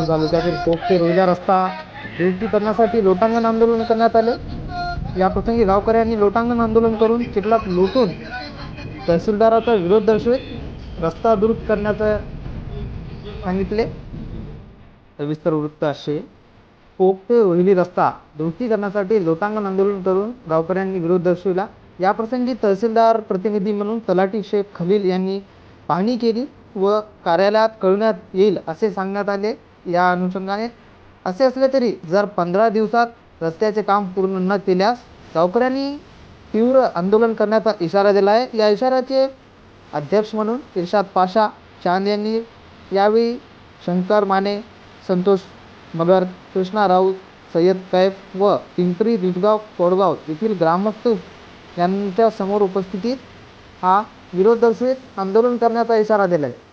तालुक्यातील पोख ते रोहिला रस्ता दुरुस्ती करण्यासाठी लोटांगण आंदोलन करण्यात आले. याप्रसंगी गावकऱ्यांनी लोटांगण आंदोलन करून चिखलात लोटून तहसीलदाराचा विरोध दर्शवित रस्ता दुरुस्त करण्याचे सांगितले. सविस्तर वृत्त असे. पोख ते रोहिली रस्ता दुरुस्ती करण्यासाठी लोटांगण आंदोलन करून गावकऱ्यांनी विरोध दर्शविला. याप्रसंगी तहसीलदार प्रतिनिधी म्हणून तलाठी शेख खलील यांनी पाहणी केली व कार्यालयात कळवण्यात येईल असे सांगण्यात आले. या अनुषंगाने असे असले तरी जर 15 दिवसात रस्त्याचे काम पूर्ण न केल्यास गावकऱ्यांनी तीव्र आंदोलन करण्याचा इशारा दिला आहे. या इशाऱ्याचे अध्यक्ष म्हणून इर्शाद पाशा चांद यांनी यावेळी शंकर माने, संतोष मगर, कृष्णा राऊत, सय्यद कैफ व पिंपरी रिटगाव कोडगाव येथील ग्रामस्थ यांच्या समोर उपस्थितीत हा विरोध दर्शवित आंदोलन करण्याचा इशारा दिला आहे.